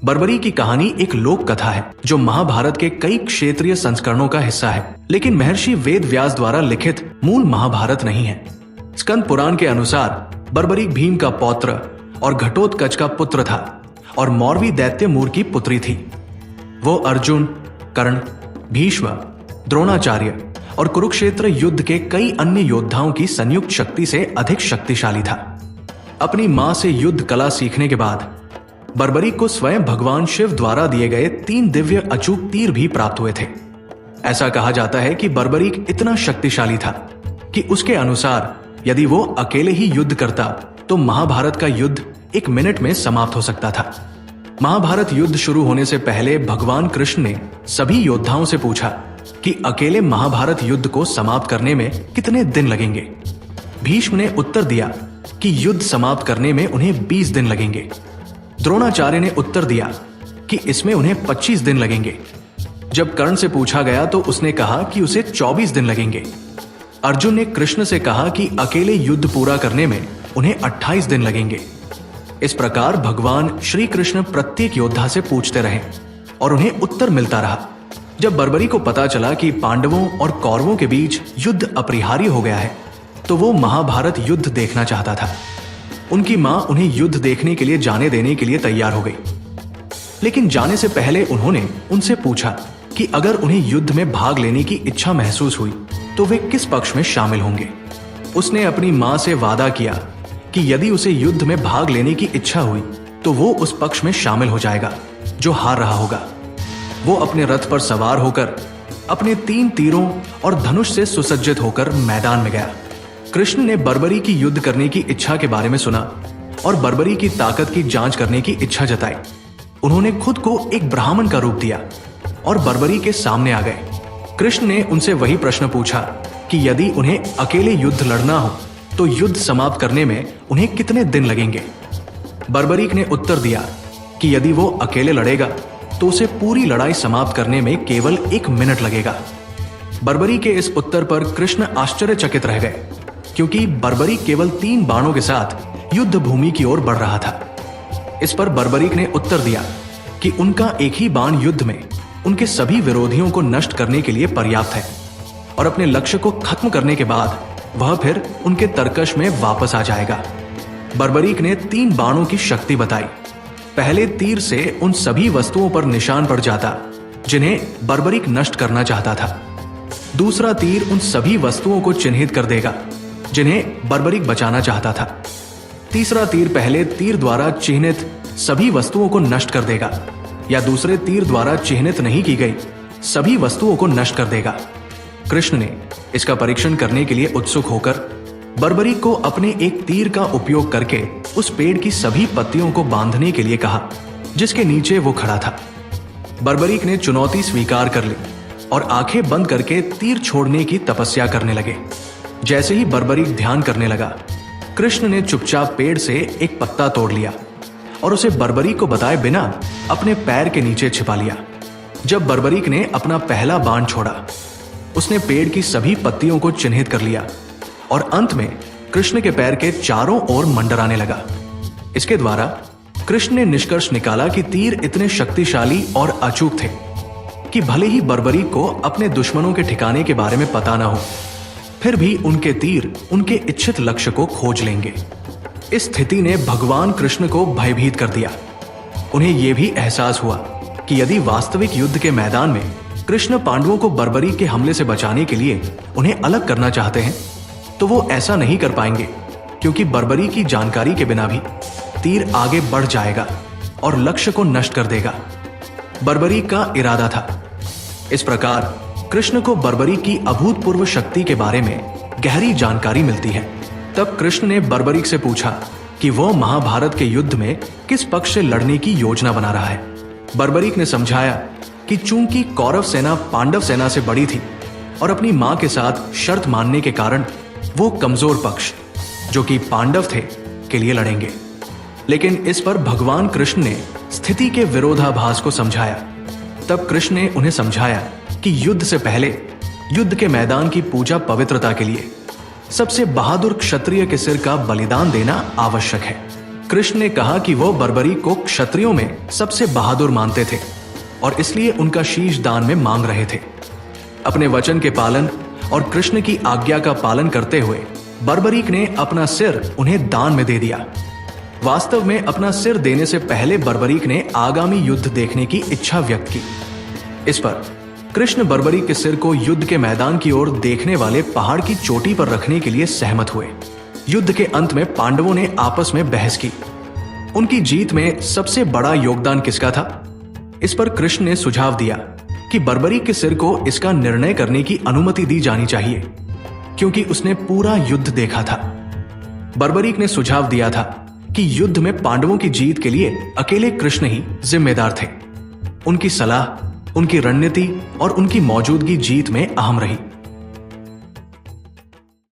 बर्बरी की कहानी एक लोक कथा है जो महाभारत के कई क्षेत्रीय संस्करणों का हिस्सा है, लेकिन महर्षि वेद व्यास द्वारा लिखित मूल महाभारत नहीं है। स्कंद पुराण के अनुसार बर्बरीक भीम का पौत्र और घटोत्कच का पुत्र था और मौरवी दैत्य मूर की पुत्री थी। वो अर्जुन, कर्ण, भीष्म, द्रोणाचार्य और कुरुक्षेत्र युद्ध के कई अन्य योद्धाओं की संयुक्त शक्ति से अधिक शक्तिशाली था। अपनी मां से युद्ध कला सीखने के बाद बर्बरीक को स्वयं भगवान शिव द्वारा दिए गए 3 दिव्य अचूक तीर भी प्राप्त हुए थे। ऐसा कहा जाता है कि बर्बरीक इतना शक्तिशाली था कि उसके अनुसार यदि वो अकेले ही युद्ध करता तो महाभारत का युद्ध 1 मिनट में समाप्त हो सकता था। महाभारत युद्ध शुरू होने से पहले भगवान कृष्ण ने सभी योद्धाओं से पूछा कि अकेले महाभारत युद्ध को समाप्त करने में कितने दिन लगेंगे। भीष्म ने उत्तर दिया कि युद्ध समाप्त करने में उन्हें 20 दिन लगेंगे। द्रोणाचार्य ने उत्तर दिया कि इसमें उन्हें 25 दिन लगेंगे। जब कर्ण से पूछा गया तो उसने कहा कि उसे 24 दिन लगेंगे। अर्जुन ने कृष्ण से कहा कि अकेले युद्ध पूरा करने में उन्हें 28 दिन लगेंगे। इस प्रकार भगवान श्री कृष्ण प्रत्येक योद्धा से पूछते रहे और उन्हें उत्तर मिलता रहा। जब बर्बरी को पता चला कि पांडवों और कौरवों के बीच युद्ध अपरिहार्य हो गया है तो वो महाभारत युद्ध देखना चाहता था। उनकी मां उन्हें युद्ध देखने के लिए जाने देने के लिए तैयार हो गई, लेकिन जाने से पहले उन्होंने उनसे पूछा कि अगर उन्हें युद्ध में भाग लेने की इच्छा महसूस हुई तो वे किस पक्ष में शामिल होंगे। उसने अपनी मां से वादा किया कि यदि उसे युद्ध में भाग लेने की इच्छा हुई तो वो उस पक्ष में शामिल हो जाएगा जो हार रहा होगा। वो अपने रथ पर सवार होकर अपने 3 तीरों और धनुष से सुसज्जित होकर मैदान में गया। कृष्ण ने बर्बरी की युद्ध करने की इच्छा के बारे में सुना और बर्बरी की ताकत की जांच करने की इच्छा जताई। उन्होंने खुद को एक ब्राह्मण का रूप दिया और बर्बरी के सामने आ गए। कृष्ण ने उनसे वही प्रश्न पूछा कि यदि उन्हें अकेले युद्ध लड़ना हो तो युद्ध समाप्त करने में उन्हें कितने दिन लगेंगे। बर्बरीक ने उत्तर दिया कि यदि वो अकेले लड़ेगा तो उसे पूरी लड़ाई समाप्त करने में केवल 1 मिनट लगेगा। बर्बरी के इस उत्तर पर कृष्ण आश्चर्यचकित रह गए, क्योंकि बर्बरीक केवल 3 बाणों के साथ युद्ध भूमि की ओर बढ़ रहा था। इस पर बर्बरीक ने उत्तर दिया कि उनका एक ही बाण युद्ध में उनके सभी विरोधियों को नष्ट करने के लिए पर्याप्त है और अपने लक्ष्य को खत्म करने के बाद वह फिर उनके तरकश में वापस आ जाएगा। बर्बरीक ने 3 बाणों की शक्ति बताई। पहले तीर से उन सभी वस्तुओं पर निशान पड़ जाता जिन्हें बर्बरीक नष्ट करना चाहता था। दूसरा तीर उन सभी वस्तुओं को चिन्हित कर देगा जिन्हें बर्बरीक बचाना चाहता था। तीसरा तीर पहले तीर द्वारा चिन्हित सभी वस्तुओं को नष्ट कर देगा या दूसरे तीर द्वारा चिन्हित नहीं की गई सभी वस्तुओं को नष्ट कर देगा। कृष्ण ने इसका परीक्षण करने के लिए उत्सुक होकर बर्बरीक को अपने एक तीर का उपयोग करके उस पेड़ की सभी पत्तियों को बांधने के लिए कहा जिसके नीचे वो खड़ा था। बर्बरीक ने चुनौती स्वीकार कर ली और आंखें बंद करके तीर छोड़ने की तपस्या करने लगे। जैसे ही बर्बरीक ध्यान करने लगा, कृष्ण ने चुपचाप पेड़ से एक पत्ता तोड़ लिया और उसे बर्बरीक को बताए बिना अपने पैर के नीचे छिपा लिया। जब बर्बरीक ने अपना पहला बाण छोड़ा, उसने पेड़ की सभी पत्तियों को चिन्हित कर लिया और अंत में कृष्ण के पैर के चारों ओर मंडराने लगा। इसके द्वारा कृष्ण ने निष्कर्ष निकाला कि तीर इतने शक्तिशाली और अचूक थे कि भले ही बर्बरीक को अपने दुश्मनों के ठिकाने के बारे में पता ना हो, फिर भी उनके तीर उनके इच्छित लक्ष्य को खोज लेंगे। इस स्थिति ने भगवान कृष्ण को भयभीत कर दिया। उन्हें यह भी एहसास हुआ कि यदि वास्तविक युद्ध के मैदान में कृष्ण पांडवों को बर्बरीक के हमले से बचाने के लिए उन्हें अलग करना चाहते हैं तो वो ऐसा नहीं कर पाएंगे, क्योंकि बर्बरीक की जानकारी के बिना भी तीर आगे बढ़ जाएगा और लक्ष्य को नष्ट कर देगा। बर्बरीक का इरादा था। इस प्रकार कृष्ण को बर्बरीक की अभूतपूर्व शक्ति के बारे में गहरी जानकारी मिलती है। तब कृष्ण ने बर्बरीक से पूछा कि वह महाभारत के युद्ध में किस पक्ष से लड़ने की योजना बना रहा है। बर्बरीक ने समझाया कि चूंकि कौरव सेना पांडव सेना से बड़ी थी और अपनी मां के साथ शर्त मानने के कारण वो कमजोर पक्ष, जो कि पांडव थे, के लिए लड़ेंगे। लेकिन इस पर भगवान कृष्ण ने स्थिति के विरोधाभास को समझाया। तब कृष्ण ने उन्हें समझाया कि युद्ध से पहले युद्ध के मैदान की पूजा पवित्रता के लिए सबसे बहादुर क्षत्रिय के सिर का बलिदान देना आवश्यक है। कृष्ण ने कहा कि वो बर्बरीक को क्षत्रियों में सबसे बहादुर मानते थे और इसलिए उनका शीश दान में मांग रहे थे। अपने वचन के पालन और कृष्ण की आज्ञा का पालन करते हुए बर्बरीक ने अपना सिर उन्हें दान में दे दिया। वास्तव में अपना सिर देने से पहले बर्बरीक ने आगामी युद्ध देखने की इच्छा व्यक्त की। इस पर कृष्ण बर्बरीक के सिर को युद्ध के मैदान की ओर देखने वाले पहाड़ की चोटी पर रखने के लिए सहमत हुए। युद्ध के अंत में पांडवों ने आपस में बहस की। उनकी जीत में सबसे बड़ा योगदान किसका था? इस पर कृष्ण ने सुझाव दिया कि बर्बरीक के सिर को इसका निर्णय करने की अनुमति दी जानी चाहिए, क्योंकि उसने पूरा युद्ध देखा था। बर्बरीक ने सुझाव दिया था कि युद्ध में पांडवों की जीत के लिए अकेले कृष्ण ही जिम्मेदार थे। उनकी सलाह, उनकी रणनीति और उनकी मौजूदगी जीत में अहम रही।